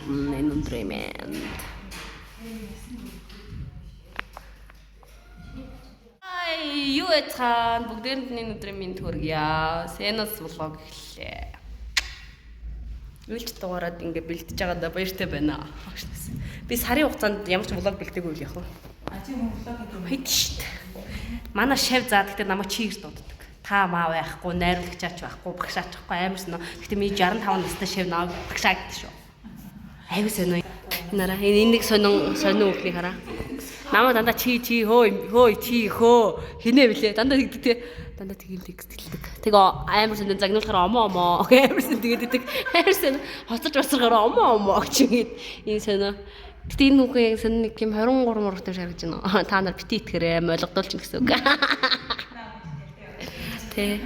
энэ өндрөө мэнд. Юу яцхан бүгдээрэнд энэ өндрөө мэнд хүргье. Сенос влог эхэллээ. Үйлч дугаараад ингээ бэлдэж байгаадаа баяртай байна. Би сарын хугацаанд ямар ч влог бэлдээгүй үл яг. Чи влог хийх шүү дээ. Манай шав заа гэхдээ намайг чигээр дууддаг. Та маа байхгүй, найруулагчаач байхгүй, багшаач байхгүй амарсан нөө. Гэхдээ ми 65 настай шав наа багшаа гэдэг шүү. Аюу сонио. Нараа энэ нэг сонио үхний хараа. Намаа дандаа чи хөөй чи хөө хинэ блэ дандаа тэгдэг те. Дандаа тэгээл текст хэлдэг. Тэгээ амарсан дэ загнуулахаар омоо амарсан тэгээд идэг. Амарсан хоцорч басаргаар омоо гэж ингэж энэ сонио. Гэтэ энэ үгүй яг сонь нэг юм 23 мургатай шаргаж байна. Та нар бити итгэрээ ойлгодуулч гэсэн үг. Тэ.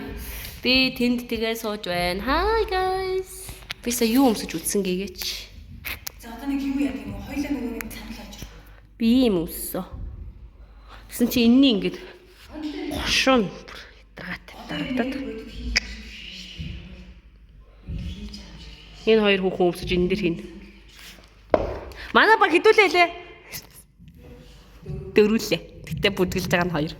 Би тэнд тэгээ сууж байна. Hi guys. Би сая юу өмсөж үтсэн гээч. За одоо нэг юу яг юм уу? Хоёлаа нөгөө нэг санал авч. Би юм өссөн. Гэсэн чи энэний ингэж гошон дарагтад. Энэ хоёр хүүхэн өмсөж энэ дэр хийнэ. Манай баг хідүүлээ лээ. Дөрүүлээ. Гэтэ бүдгэлж байгаа нь хоёр.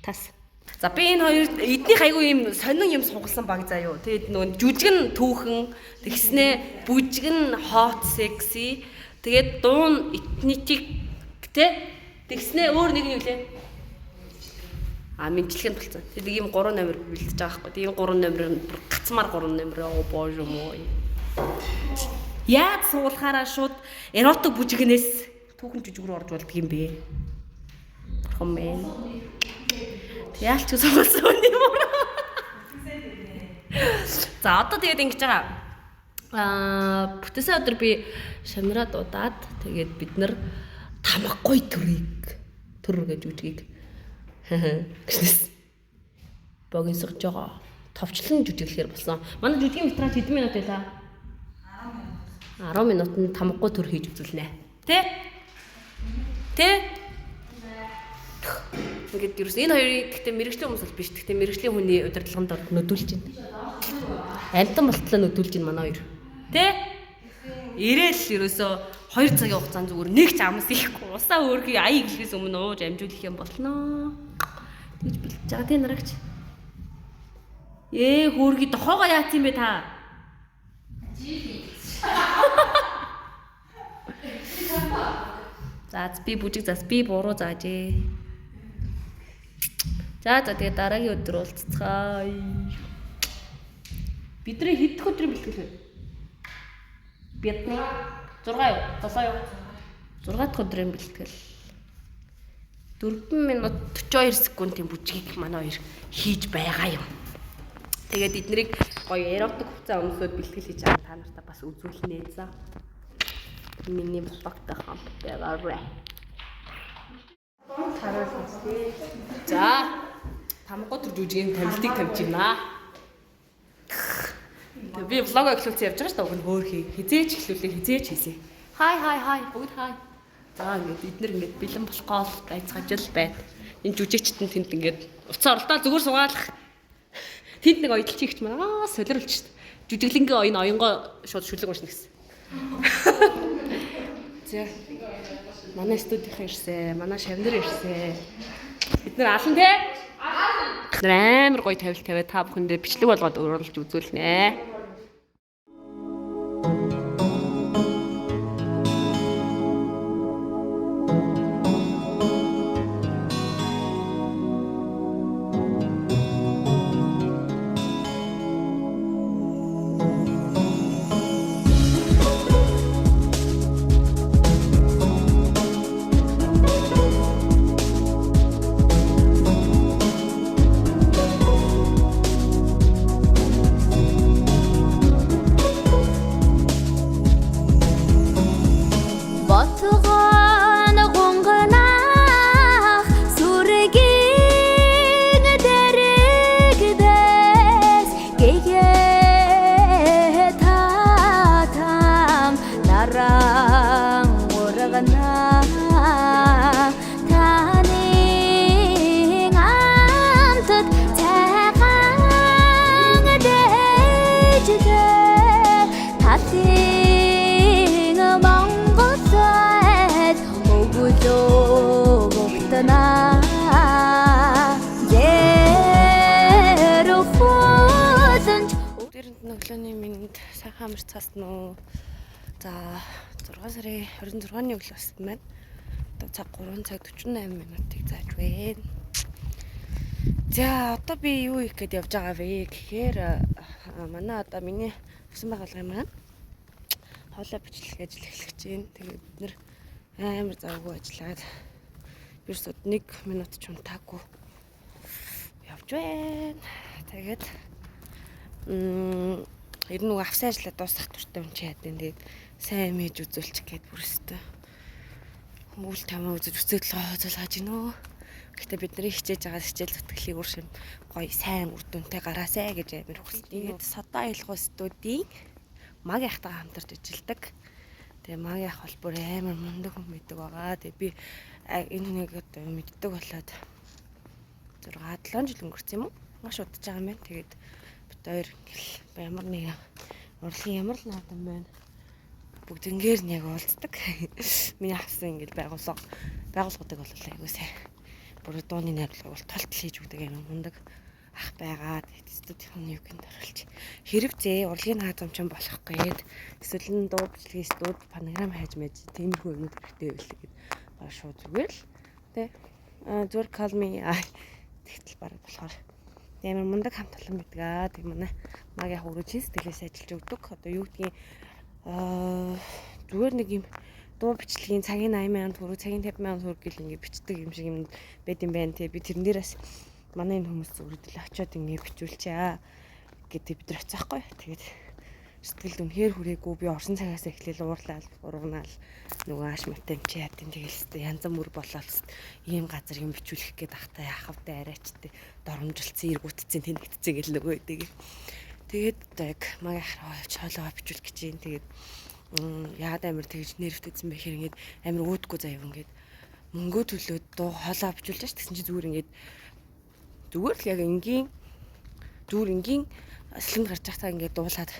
Тас. За би энэ хоёр эднийх айгүй юм сонин юм сугалсан баг заа юу. Тэгээд нөгөө жүжигэн түүхэн тэгснээ бүжигэн hot sexy тэгээд дуун этнитик тэ тэгснээ өөр нэг нь юу лээ. Мэдчилгэн болцсон. Тэгээд ийм 3 номер бэлдэж байгаа байхгүй. Тэгээд энэ 3 номер нь гацмаар 3 номер оо боже мой. Яаж суулахаараа шууд эротик бүжигнээс түүхэн жүжиг рүү орж болдго юм бэ? Коммен. Яалч суулсан юм уу? За одоо тэгээд ингэж байгаа. Бүтээсээ өдөр би шамраа дуудаад тэгээд бид нар тамахгүй төр гэж үжигийг гэснээс богинсгож байгаа. Товчлон жүжиглэхээр болсон. Манай жүжигийн метраж хэдэн минут байлаа? 10 минутанд тамахгүй төр хийж үзүүлнэ. Тэ? Ингээд юу энэ хоёрыг гэхдээ мэрэгжлийн хүмүүс бол биш. Гэхдээ мэрэгжлийн хүний удирдлаганд нөдүүлж байна. Амтан болтлоо нөдүүлж байна манай хоёр. Тэ? Ирээл ерөөсөө 2 цагийн хугацаанд зүгээр нэг ч амс ихгүй. Усаа өөрхий аяа гэлхээс өмнө ууж амжуулах юм болноо. Тэгж бэлдэж байгаа тийм нарагч. Хөөргий дохоогоо яац юм бэ та? За би бүжиг зас би буруу заажээ. За тэгээ дараагийн өдөр уулзцгаая. Бидний хэдэх өдрийн бэлтгэл вэ? Бидний 6 юу? 7 юу? 6 дахь өдрийн бэлтгэл. 4 минут 42 секундын бүжгийг манай хоёр хийж байгаа юм. Тэгээд эднэрийг гоё эротик хугацаа өмсөд бэлтгэл хийж байгаа та нартай бас үзүүлнэ за. Миний блогтой хамт байгаарай. За тамгууд төр жүжигийн тамилтыг тавьж байна. Тэгээ би влог эхлүүлсэн явж байгаа шүү дээ. Уг нь хөөхий. Хизээч эхлүүлээ, хизээч хийсэ. Хай бүгд хай. За ингээд эднэр ингээд бэлэн болохгүй байцгаажл байд. Энэ жүжигчтэн тэнд ингээд уцаа оролдоо зүгээр суугаалах. Тэнд нэг оёдлч ихч маа солирлж шүү дээ. Жүжиглэнгийн оён оёнгоо шууд шүлэг уншна гэсэн. За. Манай студийнх ирсэн, манай шавнар ирсэн. Бид нар алан те? Алан. Амар гоё тавилт тавиад та бүхэндээ бичлэг болгоод өөрөөлж үзүүлнэ. сайхан амарч цаасан уу. За 6 сарын 26-ны өглөө болсон байна. Одоо цаг 3 цаг 48 минутыг зааж байна. За одоо би юу хийх гээд явж байгаа вэ гэхээр манай одоо миний усан байгууллагын маань хоолой бичлэг ажил эхлэх гэж байна. Тэгээд бид нэр амар завгүй ажиллаад ерөөсөд 1 минут ч унтаагүй явж байна. Тэгээд ер нь авсан ажлаа дуусгах туртай унчаад байна. Тэгээд сайн мэж үзүүлчих гээд бүрстэй. Үйл тамаа үзэж үсэдэл хооцолгож гинөө. Гэтэ бид нарыг хичээж байгаа хичээл зүтгэлийг ур шим гоё сайн үр дүнтэй гараасай гэж амир хүсдэг. Тэгээд Содоо аялал студийн маг яхтайгаа хамтарч ажилладаг. Тэгээ маг ях бол бүр амар мундаг хүн мэддэг байгаа. Тэгээ би энэ хүнийг одоо мэддэг болоод 6-7 жил өнгөрсөн юм уу? Маш удаж байгаа юм байна. Тэгээд бид хоёр ямар нэг урлагийн ямар л наадам байна. Бүгднгээр нь яг уулздаг. Миний авсан ингээд байгууллагуудыг бол айгуу сайн. Бүр дууны найруулга бол толтол хийж өгдөг юм мундаг ах байгаа. Тэгээд студийн юу гэнэ оруулж. Хэрэг зээ урлагийн наадам ч болох гээд эсвэл нь дуу бичлэгийн студ панограм хайж мэж тиймэрхүү юмуд хэрэгтэй байл гээд баг шууд зүгээр л тэ зүгээр call me тэгтэл баг болохоор амар мундаг хамт олон байдаг аа. Тэг манай маг яг өрөөжийн сэтгэлээс ажиллаж өгдөг. Одоо юу гэдгийг зүгээр нэг юм дуу бичлэгийн цагийн 80,000 төгрөг, цагийн 50,000 төгрөг гэл ингээд бичдэг юм шиг юм байд юм байна тий. Би тэрэн дээрээс манай энэ хүмүүс өөрөдөл очиод ингээд бичүүлчихээ гэдэг бид нар оцоохгүй. Тэгээд сэтгэлд үнэхээр хүрээгүй би орсон цагаас эхлээл уурлаад ургнаал нөгөө ааш мэтэ юм чи ядын тэгэлстэй янз бүр болоод ийм газар юм бичүүлэх гээд ахтай яхавтай арайчтай доромжилцсан эргүүтцэн тэнэгтцэн гэл нөгөө идэг. Тэгээд одоо яг маг ахраа явж хоолоо бичүүлэх гэж юм. Тэгээд яагаад амар тэгж нервтэйсэн бэ гэхээр ингээд амар өөдгөө заяа ингээд мөнгөө төлөөд дуу хоолоо бичүүлж ш тэгсэн чи зүгээр ингээд зүгээр л яг энгийн асланд гарч байхдаа ингээд дуулаад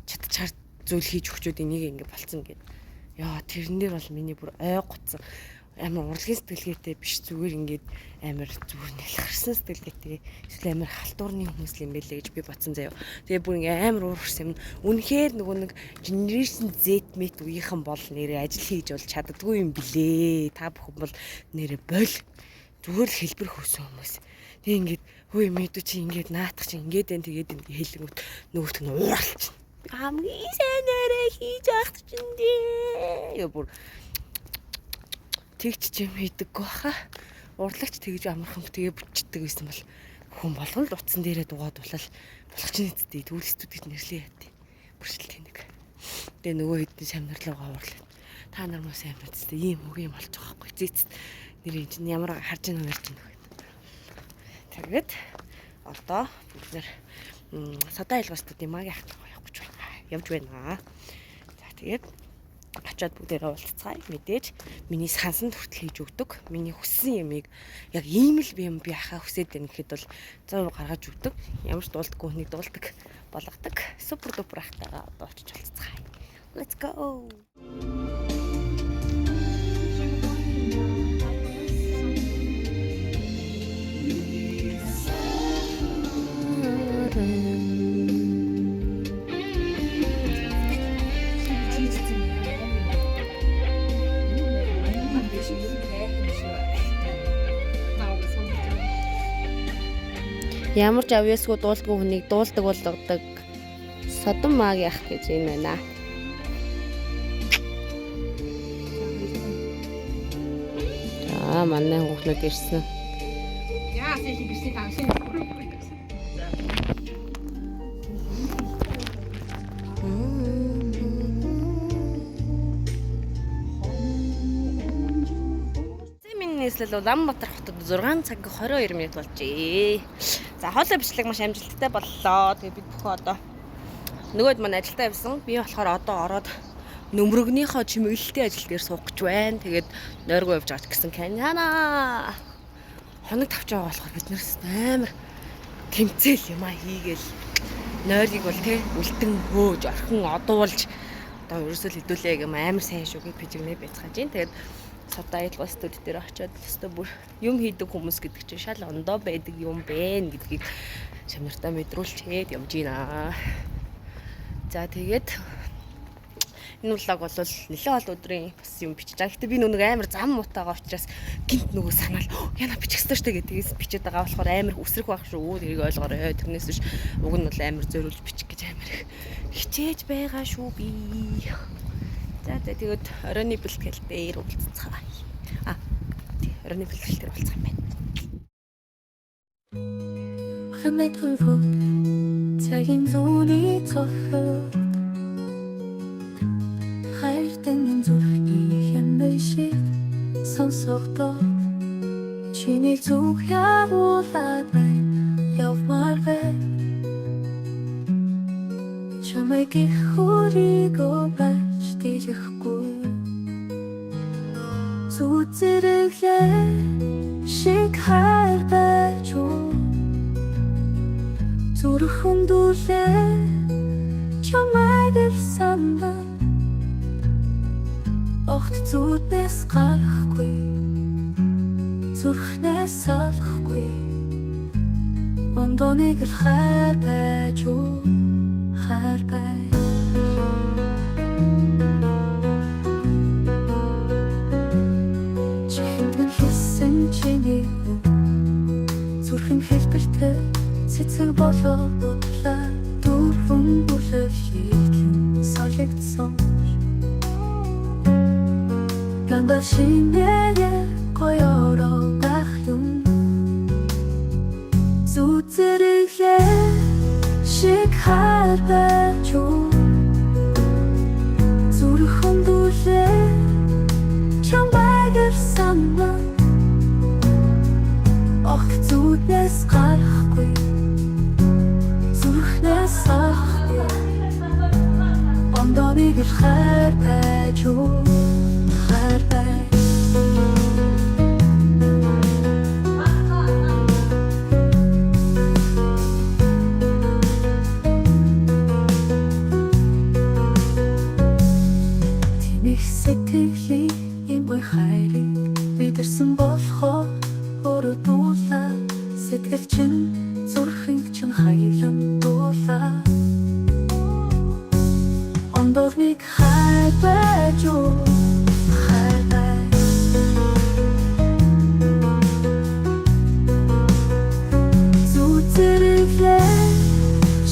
чадчихар зүйл хийж өгчөөд энийг ингээд болцсон гэд. Яа тэрэн дээр бол миний бүр ой гоцсон амар урлагийн сэтгэлгээтэй биш зүгээр ингээд амар зүгээр нэлхэрсэн сэтгэлгээтэй эсвэл амар халтуурны хүмүүс юм байлээ гэж би бодсон заяа. Тэгээ бүр ингээд амар уурсан юм. Үнэхээр нөгөө нэг generation Z мэт үеийнхэн бол нэрээ ажил хийж бол чаддгүй юм блэ. Та бүхэн бол нэрээ бол зүгээр л хэлбэр хөөсөн хүмүүс. Тэгээ ингээд хөөе мэдүү чи ингээд наатах чи ингээд энэ тэгээд энэ хэлэнгүүт нөгөөт нь ууралч. Хамгийн сайн нэрээ хийж ахт чинь дээ. Яа бүр тэгч юм хийдэггүй баха. Урлагч тэгж амархан тэгээ бүтчихдэг байсан бол хүн болгон л утсан дээрээ дугаад болол болох ч нэсттэй төвлөстүүдийг нэрлээ яа. Бүршилтэй нэг. Тэгээ нөгөө хэдэн шамнарлуугаа уурлаа. Та нар муу сайн мэдстэй ийм үг юм болж байгаа байхгүй. Зээц нэр энэ чинь ямар харж ийн ярьж ийн вэ. Тэгээд одоо бид нэр Содоо аялал студийн маг яхтайгаа явах гэж байна. Явж байна. За тэгээд очоод бүгдээрээ уулзцгаая. Мэдээж миний сансан хүртэл хийж өгдөг. Миний хүссэн ямыг яг ийм л би ахаа хүсээд байна гэхэд бол 100% гаргаж өгдөг. Ямар ч дуулдаггүй хүнийг дуулдаг болгодог. Супер дупер ахтайгаа одоо очиж уулзцгаая. Let's go. Ямар ч авьяасгүй дуулдаггүй хүнийг дуулдаг болгодог содон маг яах гэж юм байна. Манай хүүхнүүд ирсэн. Яа, сэлхи бисний тамшин. Нийслэл Улаанбаатар хотод 6 цаг 22 минут болжээ. За хоолой бичлэг маш амжилттай боллоо. Тэгээ бид бүхэн одоо нөгөөд маань ажилдаа явсан. Би болохоор одоо ороод нөмрөгнийхөө чимэглэлтийн ажил дээр суух гэж байна. Тэгээд нойргоо явж байгаа ч гэсэн Каняна. Хоног тавч байгаа болохоор бид нэрс амар тэмцээл юм а хийгээл нойргийг бол тий үлдэн хөөж орхин одуулж одоо ерөөсөө л хэдүүлээ гэм амар сайн шүүгээ пижигнээ байцгааж байна. Тэгээд Содоо аялал студ дээр очиод өстө бүр юм хийдэг хүмүүс гэдэг чинь шал ондоо байдаг юм бэ гэдгийг чамнартаа мэдрүүлчихэд явж гинэ. За тэгээд энэ влог бол нэлээд олон өдрийн бас юм бичиж байгаа. Гэтэ би нүг амар зам муутайгаа учраас гинт нөгөө санаал яна бичих ёстой штэ гэдгээс бичээд байгаа болохоор амар үсрэх байх шүү. Тэрийг ойлгоорой. Тэрнээс биш уг нь бол амар зөриулж бичих гэж амар хичээж байгаа шүү би. За тэгээд оройны бэлтгэл дээр уулзцгаая. Оройны бэлтгэл дээр уулзах юм байна. Хамт хөвгөө цагийн зүүний цохоо хайртан зүрхний хэмэшиг сонсохдоо чиний зүг явуулаад байна явмаар байна чамайг хөрийгөө байж дирэхгүй зүзэрэглээ шиг хайр байж зүрхэн дүүлээ чамайг санаа огт зүуднээс гарахгүй зүрхнээс салахгүй ондоныг л хайр байж хайр байж чихэндэн хэлсэн чиний зүрхэн хэлбэртэй цэцэг болоод удлаа дөрвөн бүлэг хийлэн солигдсон Ganda шинээр гоёроо байх юм зүзэрэглээ шиг хайр байж зүрхэн дүүлээ чамайг санаа огт зүуднээс гарахгүй зүрхнээс салахгүй ондоныг л хайр байж Тэнийх сэтгэлийн юм бой хайрыг бидэрсэн болохоо өөрөө дуулаа сэтгэл чин зүрхэн чин хаялан дуулаа ондорник хайр байж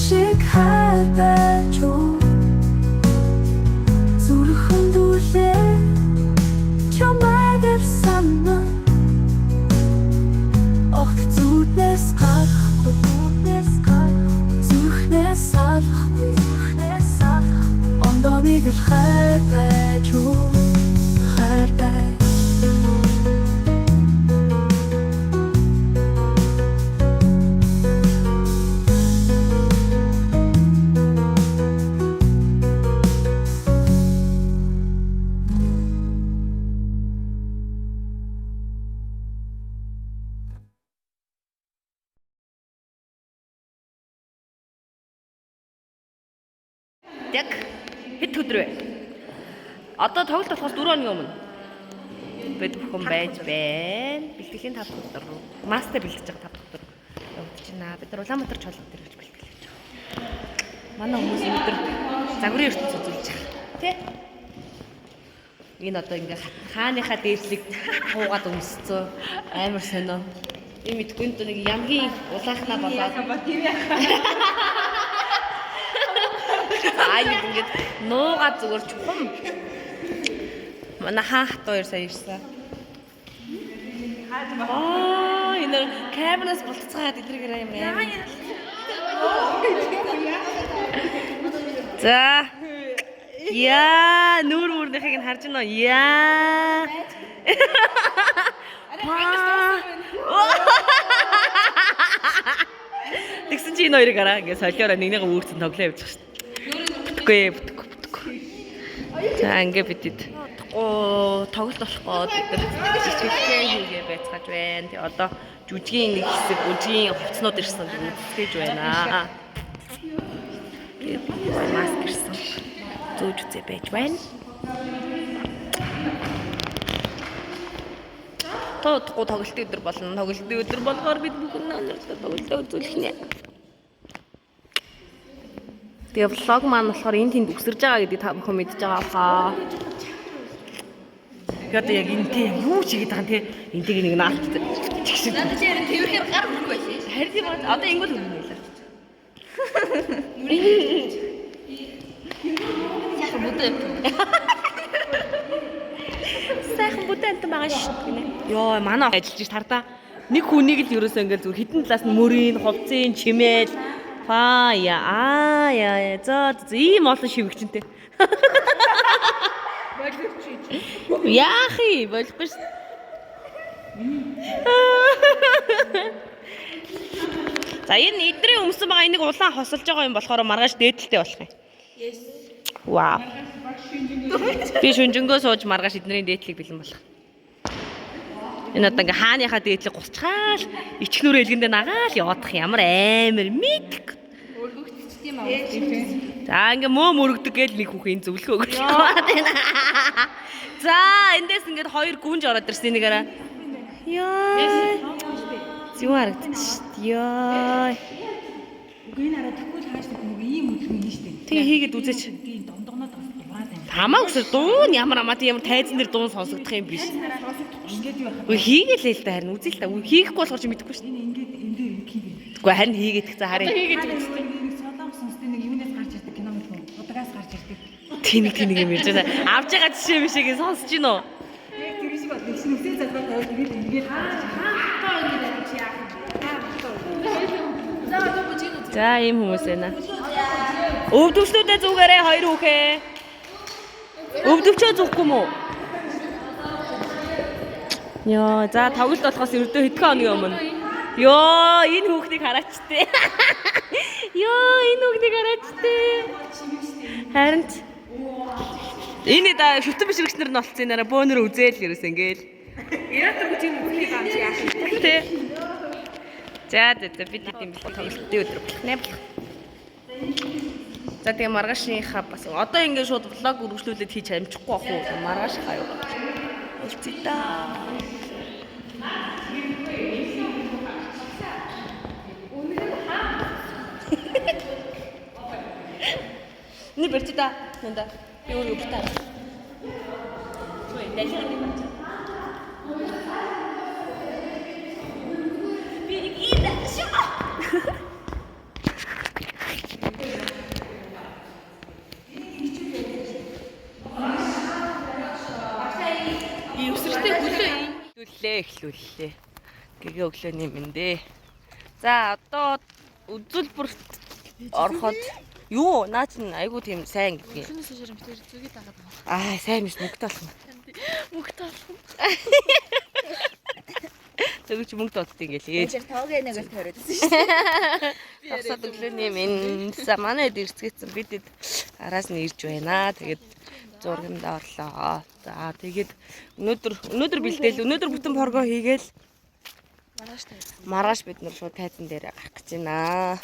шиг хайр байж зүрхэн дүүлээ чамайг санаа огт зүуднээс гарахгүй зүрхнээс салахгүй ондоныг л хайр байж хайр байж Яг хэд өдөр вэ? Одоо тоглолт болохоос 4 өдрийн өмнө бид бүхэн байж байна. Бэлтгэлийн 5 дахь өдөр рүү. Мастер бэлтгэж байгаа 5 дахь өдөр явагдаж байна. Бид нар Улаанбаатар чуулган дээр гэж бэлтгэж байгаа. Манай хүмүүс өдөр загварын ертөнц үзүүлж байгаа. Тэ? Энэ одоо ингээ хааныхаа дээшлиг хуугаад өмсцөө амар сонио. Би мэдгүй нэг ямгийн улаахнаа болоод тийм яхаа. Айныг ингээд нуугаад зүгээр чухам. Манай хаахт хоёр сая ирсэн. Энэ камераас болцгоод эдрэгэр юм яа. За. Яа, нүрнийхийг нь харж байна уу? Яа. Тэгсэн чи энэ хоёрыг араа ингээд солиороо нэгнийгээ үүрцэн тоглоо явуулчих шин. Бүтггүй. За ингээд бидэд тоглолт болохгүй бид нар жижигхэн хийгээ байцгааж байна. Тэгээ одоо жүжигийн нэг хэсэг үжигийн хувцснууд ирсэн үзэж байна. Тэгээд маск ирсэн. Зөөж үзээ байж байна. Тоодгүй тоглолтын өдөр болно. Тоглолтын өдөр болохоор бид бүхэн өнөөдөр тоглолтоо үзүүлэх нэ. Тэгээ влог маань болохоор энэ тэнд үсэрж байгаа гэдгийг та бүхэн мэдж байгаа хаа. Тэгээд яг энэ тийм юу ч хийгээд байгаа юм те. Энтэйг нэг наалт. Надад яг тэрхээр гар хүрэх байлээ. Харин тийм одоо ингүүл хөрнө байлаа. Яхан бүдэ. Сайхан бүдэнт байгаа шүү дээ. Йоо, манай ажиллаж ш тардаа. Нэг хүнийг л ерөөсөө ингээл зүгээр хитэн талаас нь мөрийн, хувцын, чимээл, яа. За ийм олон шивгчэнтэй. Яахи, болохгүй ш. За энэ эдрийн өмсөн байгаа энийг улаан хосолж байгаа юм болохоор маргааш дээдэлтэй болох юм. Yes. Вау. Би шүнжэнгөө сууж маргааш эднэрийн дээдлийг бэлэн болох. Энэ одоо ингээ хааныхаа дээдлийг гусчгаал ичнүүрээ илгэндээ нагаал яваадах ямар амар мэдг. Өргөгдчих тийм аа. За ингээ мөрөгдөг гээл нэг хүүхэн зөвлөгөө өгч байна. За эндээс ингээд хоёр гүнж ороод ирсэн нэгээрээ. Яа. Юу харагдсан шүү дээ. Яа. Үгүй нараа тэгвэл хааш нэг ийм хөдөлгөөн нь шүү дээ. Тэг хийгээд үзээч. Тийм дондогноод дураад байна. Хамаа өсөр дуун ямар тайзан дээр дуун сонсогдох юм биш. Ингээд юу Үгүй хийгээл л да харин үзээ л та. Хийхгүй болохоор ч мэдэхгүй шүү. ингээд энэ дээр юу хийгээд. Үгүй харин хийгээд их за харин. Солонгос сонсдог нэг юунаас гарч ирдэг кино юм уу? Удагаас гарч ирдэг. Тэнийг юм ярьж байна. Авж байгаа жишээ мишээгээ сонсож гин үү? Яг тэр шиг бод нэг шинэсээ залгаа тавьж ингээд За ийм хүмүүс байна. Өвдөвчнүүдээ зүгээрээ хоёр хүүхээ. Өвдөвчөө зүхгүй мүү? Йоо, за тоглолт болохоос ердөө хэдхэн хоногийн өмнө. Йоо, энэ хүүхдийг хараач тээ. Йоо, энэ хүүхдийг хараач тээ. Харин энэ да шүтэн бишрэгчнэр нь болцсон нэрэ бөөнөр үзээл ерөөс ингээл. Яатар гэж юм үхлийг амж яах юм. Тэ. За бид тийм тоглолтын өдөр болхнаа. За тэгээ маргаашийнхаа бас одоо ингээд шууд влог үргэлжлүүлээд хийж амжихгүй ах уу? Маргааш хаяа. Үлцээ та. Ни бэрчээ нэнда. Юу өгтаа. Ой, дэлгэр нэг байна. Эхлүүллээ. Гэгээ өглөөний мэндэ. За одоо үзүүлбэрт ороход юу наа чин айгуу тийм сайн гэдгийг. Шүнээс ширэмт тэр зүгийг дагаад байгаа. Сайн биш мөнгөтэй болох. Мөнгөтэй болох. Зөвч мөнгөтэй болт ингээл ээж. Тэр тоогээ нэгэл тавиадсан шүү дээ. Асаад өглөөний мэнд. За манайд ирцгээсэн бидэд араас нь ирж байна. Тэгээд зургандаа орлоо. За тэгээд өнөөдөр бэлдээл өнөөдөр бүтэн боргоо хийгээл маргааш бид нар шууд тайзан дээр гарах гэж байна.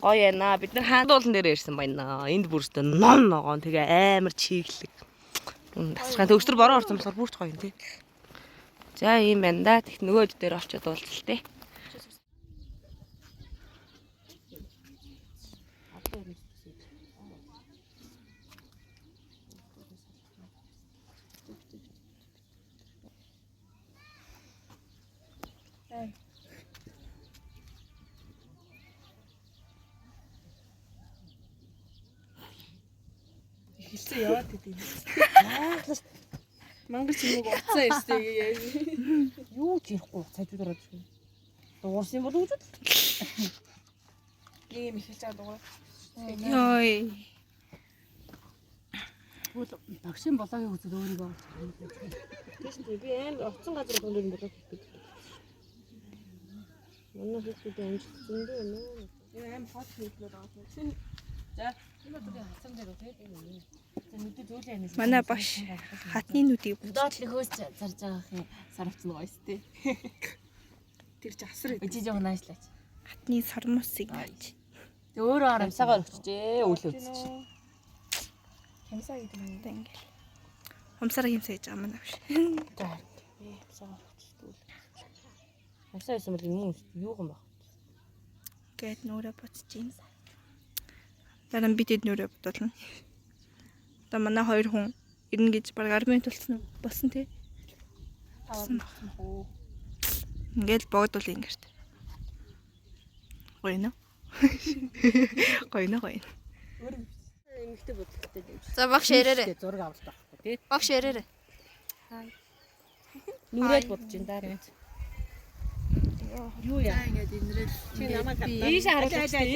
Гоё яана. Бид нар хаан дуулан дээр ирсэн байна. Энд бүрстэ ном ногоон тэгээ амар чиглэг. Тасрахын төгсдөр бороо орсон болохоор бүрч гоё юм тий. За ийм байна да. Тэгт нөгөөд дээр очиод уулзал тий. Хэлсэн яваад идэв. Мангар чимэг уцаа ирсэн. Юу ч ирэхгүй цайжууд ороод ирсэн. Дуурсан юм болов уу? Ийм их хэлж байгаа дугаар. Йой. Багшин болоогийн үзэл өөрийгөө. Тийш би амар оцсон газар болоод юм болоо гэдэг. Манай хүүхдүүд амжилтсан дээ нөө. Ийм хот хийлээр байгаа. За энэ өдрийн хацсан дээр үү? Манай баш хатны нүдийг доотлох хөөс зарж байгаа юм сарвцсан гоё сте. тэр чи асар Өчиж жоо наашлаач. хатны сармусыг наач. Тэг өөрөө араа Амсаагаар өгчжээ үл үзчих. Хямсаа гэдэг юм да ингээл. Хомсараа хямсаа гэж байгаа манай биш. За амсаагаар өгчтэй. Амсаа юм юм юу юм бэ? Гэт нүрэ буцчих юм. Дараа нь бид эднүүрээ бодуулна. Одоо манай 2 хүн ирнэ гэж баг 10 минут болсон тий. Ингээд богдвол ингэрт. Гоё нөө. Гоё нөө гоё. Эмэгтэй бодлоготой юм. За багш ярээрээ. Зураг авалт авахгүй тий. Багш ярээрээ. Нүрээд бодож ин даа. Юу яа. Ингээд инрэл Чи намайг хатаа. Ийш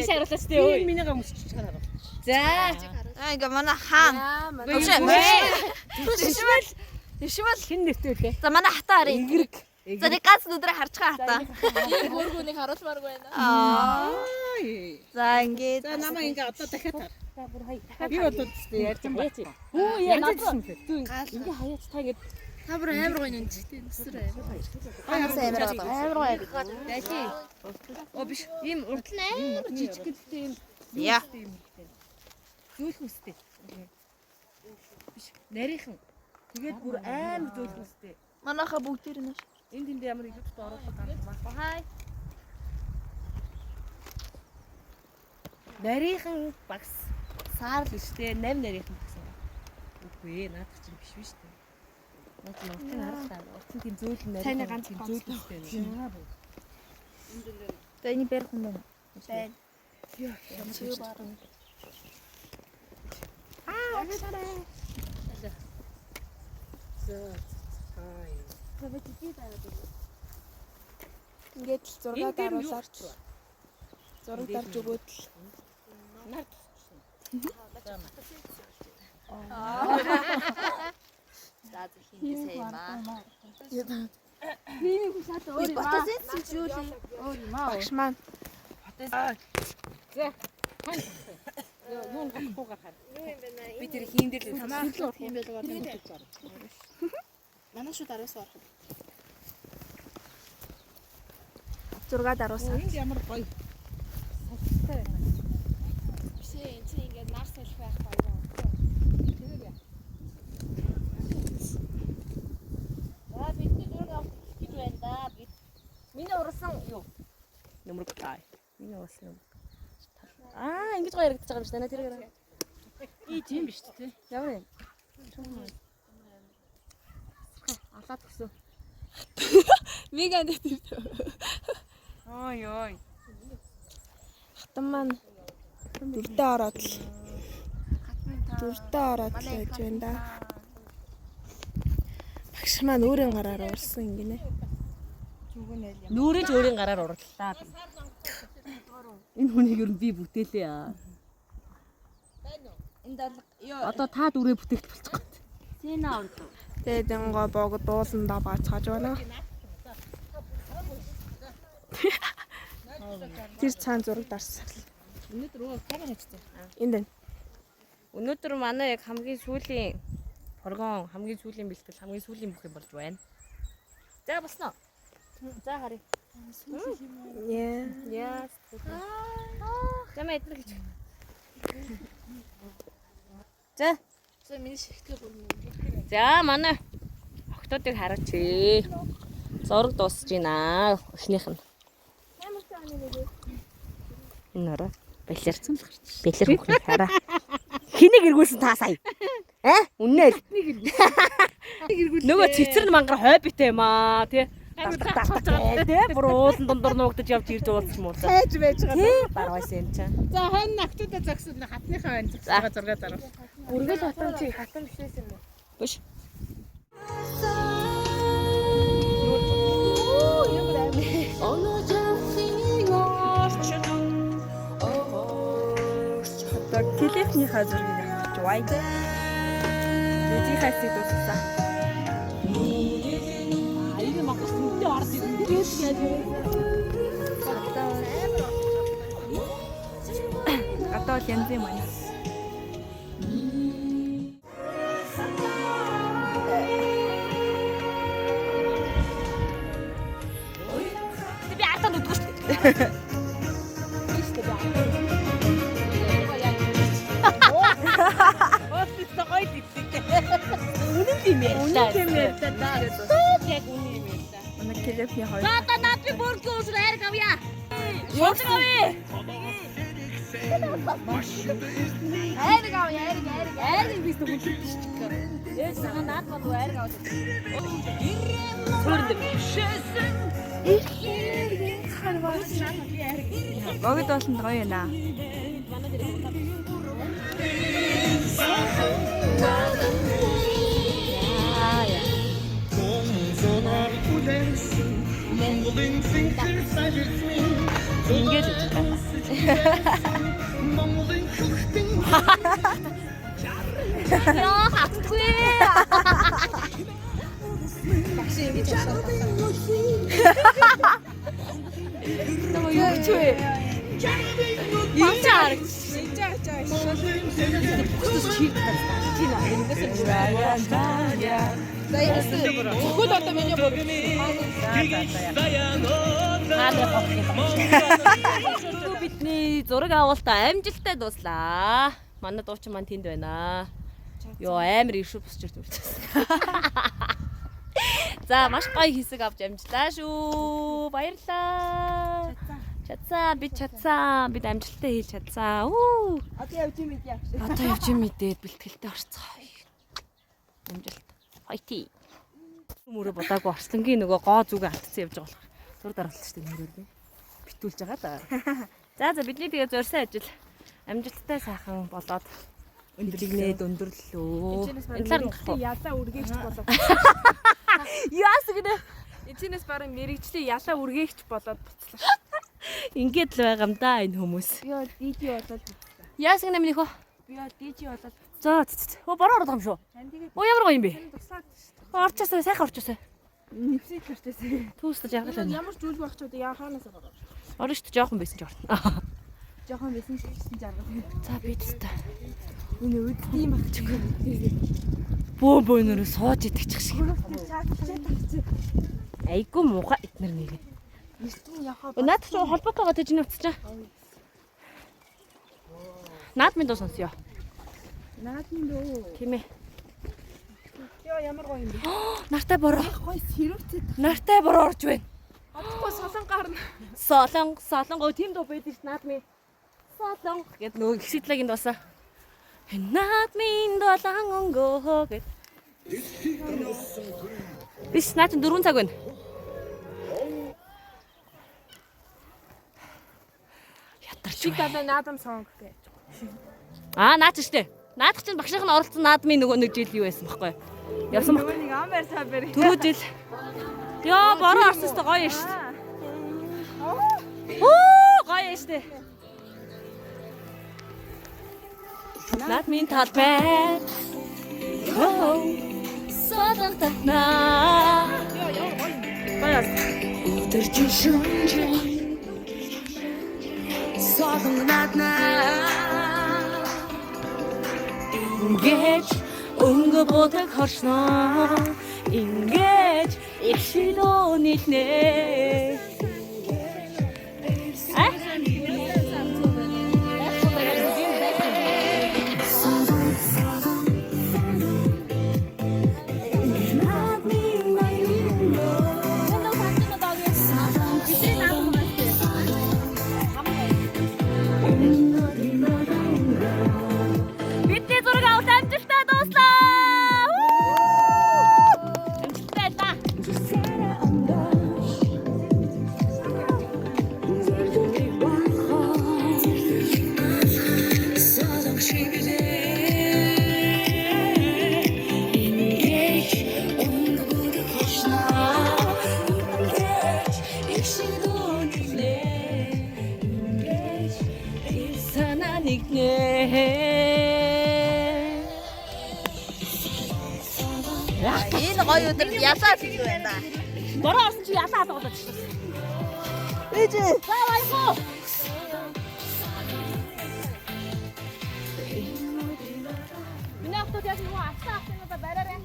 харуулаач тий. Би минийгаа өмсчих чагаар. За. ингээ манай хаан. Төвшмэл Хин нэртэй үлээ. За манай хатаа харъя. За нэг ганц нүдрээ харж байгаа хатаа. Өөргөнийг харуулмааргүй байна. За ингээд. За намайг ингээ одоо дахиад хар. Би бол үстэй ярьж байгаа. Хүү яа надад. Ингээ хаяач та ингэ Та бүр амар гоё юм чи нүсрэ. Ханаас амар гоё. Амар гоё. Дайли. Оо биш. Ийм урд нь амар жижиг гэдэгтэй юм. Яа. Зөөлхөн үстэй. Биш. Нарийнхан. Тэгээд бүр амар зөөлхөн үстэй. Манайха бүгдээр нь. Энд ямар илүүтэй оруулах гаргамаа. Хай. Нарийнхан багс. Саар л үстэй. 8 нарийнхан багс. Үгүй ээ, наадах чинь биш биш үү? Наач нутгийн харахтаа. Уртын тийм зөөлхөн нарийнхан. Таны ганц зөөлхөн үстэй. За энэ бэр хүн байна. Байна. Яа, ямар баарна. Ингээд л зураг даруулаарч. Зураг дарж өгөөд л. нарт. За хин сайн ба. Миний хүсээд өөр юм. Ботосын зүйл өөр юм аа. Багш маань. За. Юун гахгүй гахаар. Би тэр хийндэл л Танаа тийм байлгаар. Манай шүү дараас орох. Зураг даруусаа. Энд ямар гоё. Биш энэ чинь ингээд нар салхи байх гоё. Аа бидний зураг авах гэж байна да. Миний урсан юу? Нөмрөг тай. Миний урсан юм. Аа ингэж гоё яригдаж байгаа юм шиг байна тэр яриг. И тийм биш үү? Ямар юм? Алаад гүсөө. Веган дээр. Ой ой. Хатан маань дүрдээ ороод л. Дүрдээ ороод л байж байна да. Багш маань өөрийн гараар уурсан гинэ. Нүүрэж өөрийн гараар урлаа. Энэ хүнийг юу би бүтээлээ аа. Одоо та дүрээ бүтээгт болчих гот. Сина урд. Тэгээд ингээ богдууландаа баацгааж байна. Тэр цаан зураг дарсан. Өнөөдөр өө камер хийчихсэн. Энд байна. Өнөөдөр манай яг хамгийн сүүлийн програм, хамгийн сүүлийн бэлтгэл, хамгийн сүүлийн бүх юм болж байна. За босноо. За харъя. Яа. Замаа эднэр гэж. За. За миний шигтлээ бүрнэ. За манай октоодыг хараач. Зураг дуусж байна. Эхнийх нь. Ямар цааны нэрээ? Энэ ороо. Бэлэрсэн л гарч. Бэлэр бүхнийг хараа. Хэнийг эргүүлсэн та сая? Үннээ л. Нөгөө цэцэр мангар хойбитэй юм аа, тий. Тий, бүр уулан дундуур нуугдаж явж ирж уулзч муулаа. Хайж байж байгаа. Тий, баргайсан юм чам. За хань актуудаа загсан хатныхаа байна загсгаа зураг зарав. Үргэл хатан чи хатан бишээс юм уу? Биш. Одоо телефоны хазарыг авч вай. Үгүй хасыг дууссан. Аяг махс нүдээ орд юм. Одоо л янз юм байна. Би атаа нүдгэж. Гоё диптэй. Үнэн тийм ээ. Үнэн тийм ээ да. Яг үнэн юм ээ. Манай телефоны хоёр. За одоо над би бүргийн уусраа хайр гавья. Шууд гавья. Айрыг биш үү хүлээдэг. Ээж санаа наад бол айрыг аваад. Богд болсон гоё юм аа. Ингэж үжиж байна. Яа хатгүй. Багш ингэж Нөө юу ч вэ? Яачаар. Хөл одоо миний бүр. Бидний зураг авалтаа амжилттай дуслаа. Манай дуучин маань тэнд байна. Йоо амар ившүү босч ирд үрчсэн. За маш гоё хэсэг авч амжлаа шүү. Баярлалаа. Чадсан, бид чадсан. Бид амжилттай хийж чадсан. Үү. Одоо явж юм идэ. Одоо явж юм идээд бэлтгэлтэй орцгоо. Амжилт. Файти. Мөрө бодаагүй орслонгийн нөгөө гоо зүгээ алдсан явж байгаа болох. Зур дараалт шүү дээ нэрээ. Битүүлж байгаа да. За бидний тэгээ зорьсон ажил амжилттай сайхан болоод өндөрлөгнээд өндөрлөлөө. Энэ талаар нь Ялаа үргээгч болоод. яас гэнэ. Эцэнэс баран мэрэгчтэй ялаа үргээгч болоод буцлаа. Ингээд л байгаа юм да энэ хүмүүс. Би бол DJ болоод. Яас гэнэ минийх үү? Би бол DJ болоод. За өө бороо орох юм шүү. Оо ямар гоё юм бэ? Туслаад. Орчосоо сайхан орчосоо. Нэвсэж төртөөсэй. Түүстэж яагаад байна? Ямар зүйл байх ч одоо яа хаанаас ороо. Орно шүү дээ жоохон байсан ч орно. Жохон байсан шигсэн жаргал. За бид та. Энэ үддийм багч юм. Бөө нөрөө сууж идэх шиг. Айгу муухай эднэр нэг. Наад ч холбоотойгоо тэжний утсчаа. Наад минь дуу сонсё. Наад минь дөө. Тийм ээ. Яа ямар гоё юм бэ? Нартай бороо. Гоё сэрүүцээ. Нартай бороо орж байна. Одохгүй солон гарна. Солонгоо тийм дуу байдаг ш наад минь. Солонго гэд нөгөө гисэдлагийн дуусаа. Наад минь долоон өнгөө гэд. Биш наад 4 цаг байна. Чи даа наадам сонг гэж. Наад штэ. Наадах чинь багшийнх нь оролцсон наад минь нөгөө нэг жил юу байсан бэхгүй. Явсан баг. Нэг амбар сабэр. Түрүү жил. Яа бороо орсон штэ гоё штэ. Оо гоё штэ. Наад минь талбай. Садан татна. Гоё. Өдөржин шүнжин. Садан надна. Ингэж өнгө бодог хорсноо. Ингэж их шидөө нийтнэ. Энэ гоё өдөр ялаа гэж байна. Бороо орсон чи ялаа болоод шүү. Ээж. За баярлалаа. Миний автод яг нөгөө авсан бараарай.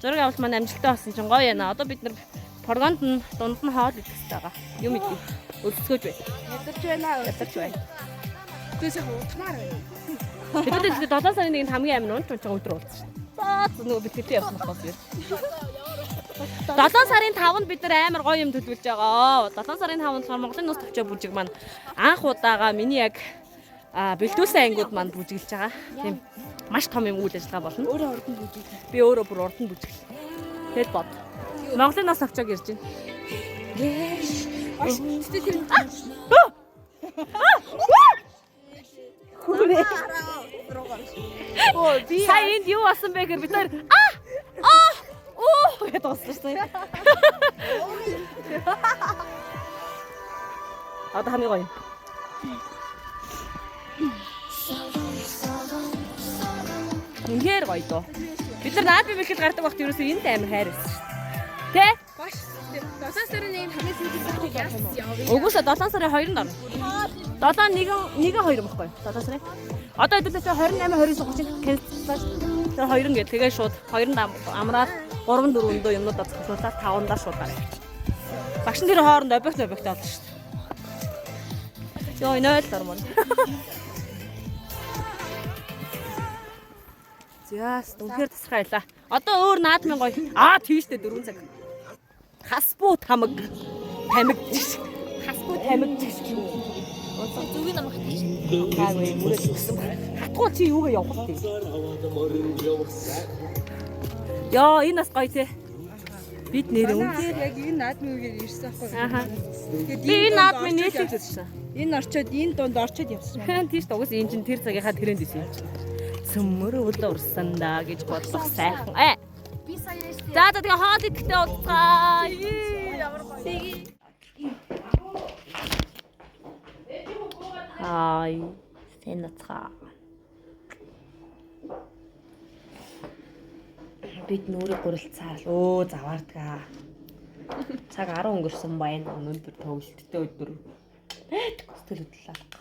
Зураг авалт маань амжилттай болсон чинь гоё яана. Одоо бид нар прогонд нь дунд нь хоол идэх хэрэгтэй байгаа. Юм идэх. Өлсгөөж бай. Ядарч байна. Ядарч бай. Тэсээ утмаар байна. Бид 7 сарын 1-нд хамгийн амин унч унч өдөр уулзсан шүү. За нөгөө бэлтгэлтэй явсан болохоос юм. 7 сарын 5-нд бид нар амар гоё юм төлөвлөж байгаа. 7 сарын 5-нд Монголын нус төвчөө бүжиг маань анх удаага миний яг бэлдүүлсэн ангиуд маань бүжиглэж байгаа. Тийм маш том юм үйл ажиллагаа болно. Өөрөө урд нь бүжиг. Би өөрөө бүр урд нь бүжиглээ. Тэгэд бод. Монголын нус төвчөөг ирж байна. Би сая энд юу болсон бэ гэхээр бид нар гэдэг болсон шүү дээ. Одоо хамгийн гоё. Үнээр гоё доо. Бид нар наад бибэхэд гардаг багт ерөөсөө энд амар хайрсан шүү дээ. Тэ? Баш. 7 сарын 8 хамгийн сүүлд яасан. Угсаа 7 сарын 2-нд орно. 7-1-2 баггүй 7 сарын. Одоо хэдүүлээ 28 29 30 кэнсэлж. Тэр 2 гээд тэгээ шууд 2-нд амраад 3 4 өндөө юмнуудаа цогцолуулаад 5-ндаа шууд гараа. Багш нар хооронд объект олно шүү дээ. Йоо 0 дормон. Зяас үнхээр тасгайлаа. Одоо өөр наадмын гоё. Тийштэй 4 цаг. Хасбуу тамиг. Хасбуу тамиг. Зүгийн намх тийш. Гаагүй мөрөд өгсөн. Хатгуу чи юугаа явах вэ? Яа энэ бас гоё те. Бид нэр үнээр Яг энэ наадмыгээр ирсэн аахгүй. ааха. Би энэ наадмын нийлж ирсэн. Энэ орчоод энэ дунд орчоод явсан. Тийш угс энэ чин тэр цагийнхаа тэрэнд исэн юм. Цөмөр улуурсан да гэж бодлох сайхан. Би сая яштэй. За тэгээ хоол идэхтэй уулзгаа. Ямар гоё. Хай. Сэнацгаа. Бид нүрийг гурилцаар л заваардаг. Цаг 10 өнгөрсөн байна. Өнөөдөр төвлөлттэй өдөр. Сэтгэл хөдлөл алга.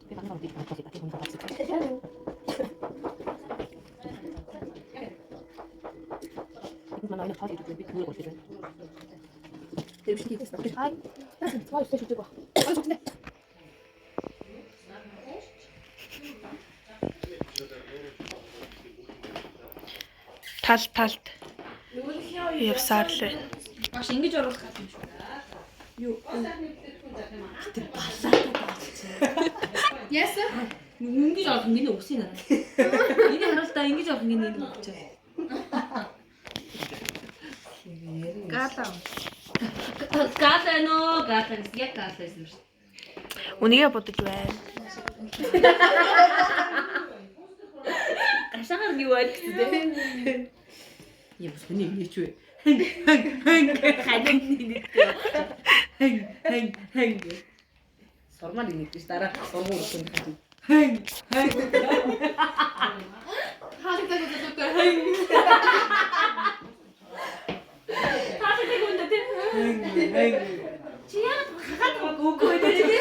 Би банаа бид бодож байгаа юм байна. Энэ манай хол ирэх бид нүрийг гурилж байна. Тэр биш тийм байна. Хай. Цаа өсөж үзэг ба. Талд явсаар л байна. Баш ингэж оруулах гэдэг юм шүү. Юу? Тэр балаатай болчихсон. Яасан? Ингэж авах миний өсөй надад. Энийг харалтаа ингэж авах миний нэг өгч байгаа. Гала. Гала нөө гала яг гала байсан шүү. Үнийгээ бодож байна. Гашаагаар юу байд гэдэг. Яа бас миний нээч вэ? Ханин нээдэг. Сормал нээдэг дараа сормол өгсөн хань. Хаалтай гэдэг. Тааштай гүндэ тийм. Чи яа хахад өгөө гэдэг.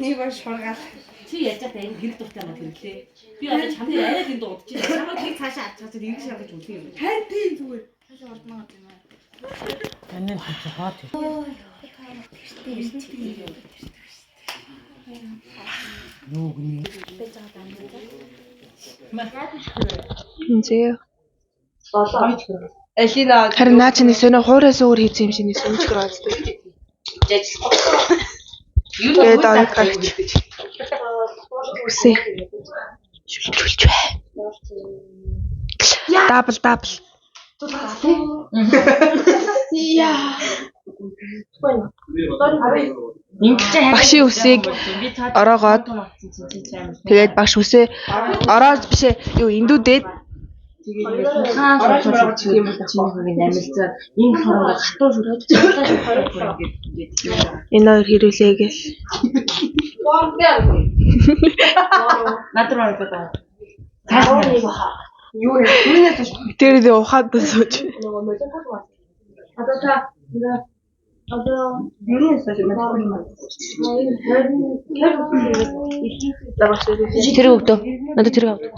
Нэг ба шургаал. Чи яаж байгаа энэ хэрэг дуртай надад хэллээ. Би одоо чамд арай гин дуудаж байна. Чамд тийг цаашаа авчихсан ингэж шалгаж үлдээ юм. Харин тийм зүгээр. Цаашаа ордноо гэдэг юм аа. Танай хаад. Зээ. Элина харин наа чи нэг сонио хуурайс өөр хийсэн юм шиг нэг сүнжгэр ааздаг. Тэгээд аваад үсээ. Шүлжүүлж бай. Дабл. Яа. Багшийн үсийг ороогоод тэгээд багш үсээ ороод бишээ юу эндүүдээд тэгээд хаан сонсож тийм чиний намилзаа энэ хороо хатуу шүрээд цаатаа шүрээд ингээд энэ хоёр хэрүүлээ гэл. Надруу байгаа. Таарах нэг баха. Юу юм? Тэр дэ ухаад босооч. Одоо та одоо юуны саж надад юм. Тэр өгдөө. Надад тэр өгдөө.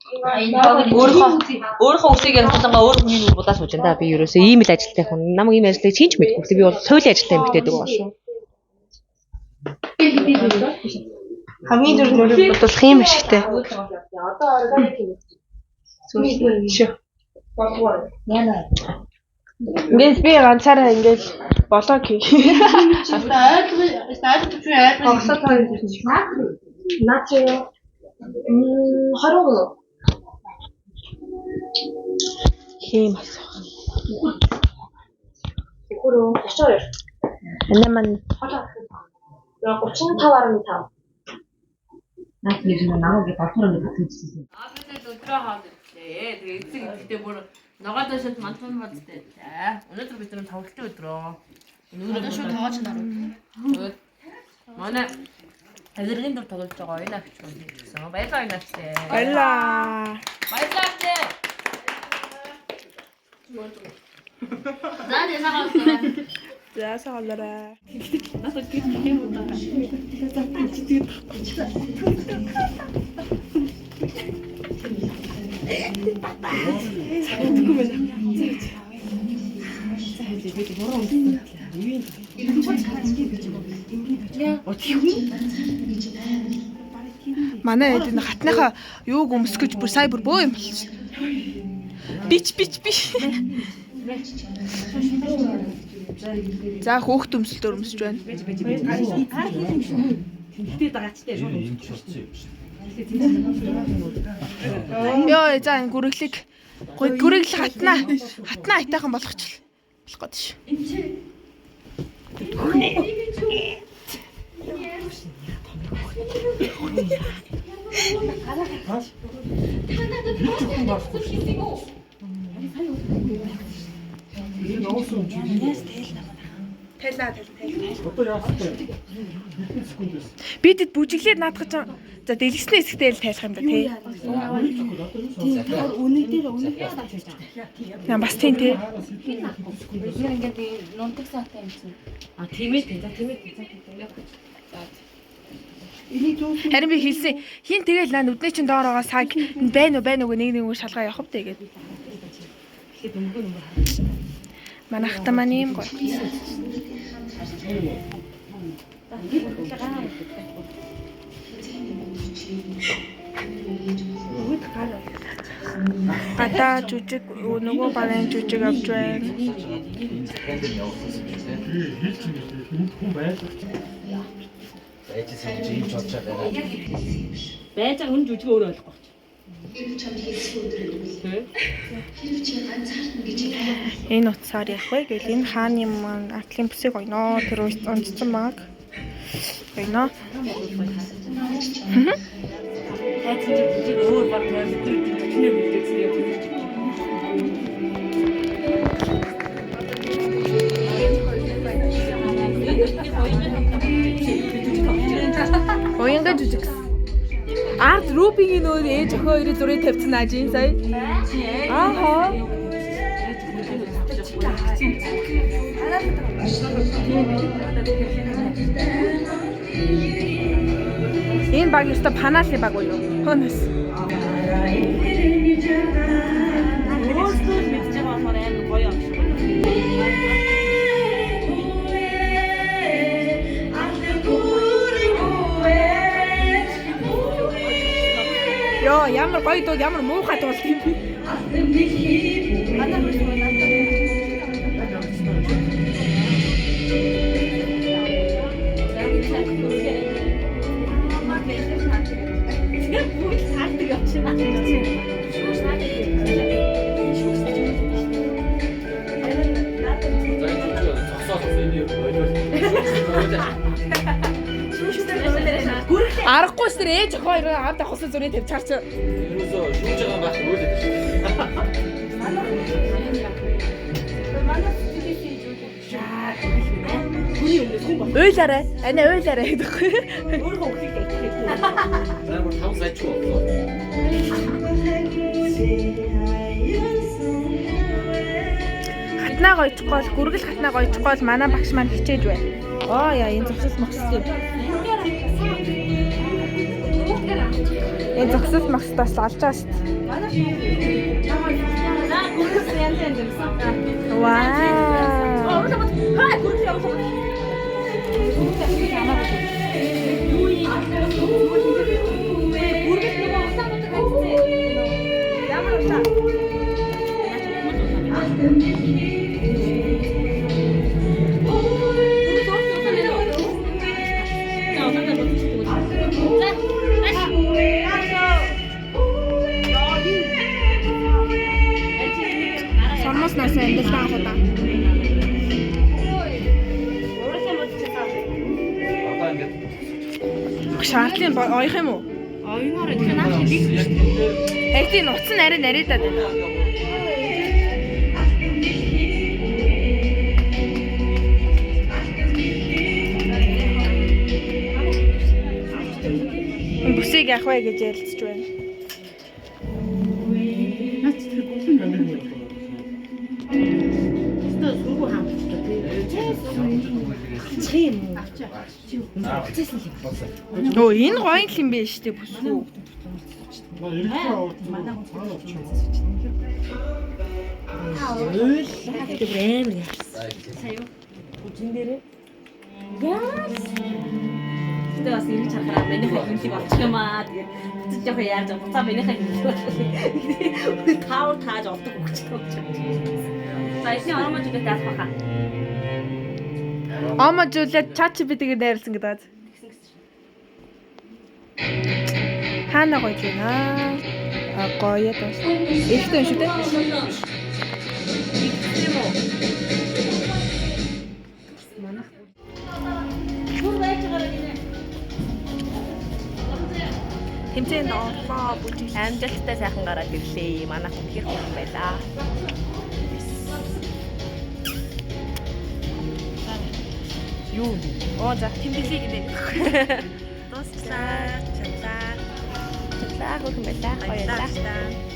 Өөрийнхөө үсийг ярилцлангаа өөр хүний нүг будаа сууж энэ би ерөөсөө ийм л ажилтай хүн. Намайг ийм ажилтай чинь ч мэдгүй. Би бол соёлын ажилтай эмэгтэйдэг байгаа шүү. Хамгийн дөрөв бодлох юм ашигтай. Одоо органик юм. Шүү. Ингээд би ганцаараа ингээд болоо хий. Наачё. 20. Хийм асуу. Хөрөө 32. Манай маань 35.5. Наад нэг намайг батхуураа батчихсан. Бид өдрөө хаад ирлээ. Тэгээ эцэг ихтэй бүр ногоодоо шууд мантан бадтай. Өнөөдөр бид нэг тоглолтын өдрөө. Өнөөдөр шууд тоож наруу. Манай Азергийн дур тоглож байгаа энэ агч юм гэсэн. Баярлалаа энэ агч. баярлаа. Баярлалаа. Заа ясаа За саалаарай. Манай энэ хатныхаа юуг өмсгөж бүр сая бүр бөө юм болчих. Бич. За хөөхт өмсөлтөөр өмсөж байна. Йоо за энэ гүрэглэг хатнаа айтайхан болгочихлоо. Болох гээд ш. Тайлаа. Бидэд бүжиглээд наадах гэж за дэлгэсний хэсэгтэй л тайлах юм да тий. Яа бас тийм тий. Ингээд нунтаг саатай юм чинь. тиймээ. Харин би хэлсэн хин тэгэл наа нүдний чин доор байгаа саг байна уу нэг шалгаа явах вэ гэдэг. Манайхтай маань юм гоё. Гадаа жүжиг нөгөө барайн жүжиг авч байна. Байж байгаа хүн жүжиг өөрөө ойлгохгүй. Энэ утсаар явах вэ гэвэл энэ хааны маань артлын бүсийг ойноо тэр унцсан баг. Ойноо. Хайцсан жүжиг өөр баг мэдээ мэдээ. Оянга жүжиг. Арт рупингийн өөр ээж охин хоёрын зургийг тавьсан ажийн сая. Ааха. Энэ баг ёстой панаалын баг уу юу? Хөнөс. Өөрсдөө мэдж байгаа болохоор амар гоё юм шиг. Йоо, ямар гоё дуу, ямар муухай дуу юм бэ? Аргагүй шүү дээ ээж хоёр авд авахсан зүрийн тавьж чарч. Ерөөсөө шүүж байгаа байх үйл гэдэг шүү. Уйлаарай. Ана уйлаарай гэхгүй. Өөрөө хөлийг дайчихгүй. Заавал 5 сая ч болоо. Хатнаа гойчихгоо, гүргэл хатнаа гойчихгоо манай багш маань хичээж байна. Оо яа энэ зогсол мөксөл юм. Энэ зогсол мөксөлтөөс олж байгаа шүү дээ. Вау. Сормоснаас амьдралаа халаа. Одоо ингээд Шаардлын оёх юм уу? Оюунаар энэ наач бих. Яг тийм нуц нь арай нарийдаад байна. Бүсийг яах вэ гэж ярилцж байна. Оо энэ гоё юм биш үү бүсгүй. Тэ бас ингэж харахаар манайхаа хэмлэг авчих юм аа. Тэгээд буцаж явах яаж буцаа манайхаа хэмлэг. Тааж олдог өгч байгаа. За энэ оромож үгээд таах баха. Амажуулаад ChatGPT-гээр дайрлсан гэдэг. Хаана гоё юм аа? Гоё тас. Ихтэй шүү дээ. Тэмцээнд орлоо бүжиг Амжилттай сайхан гараад ирлээ. Манайх үнхээр хүн байлаа. Юу? Оо за тэмдэглэе гэдэг. Дуусчлаа. Чаглаа. Чаглаа хүн байлаа. Баярлалаа.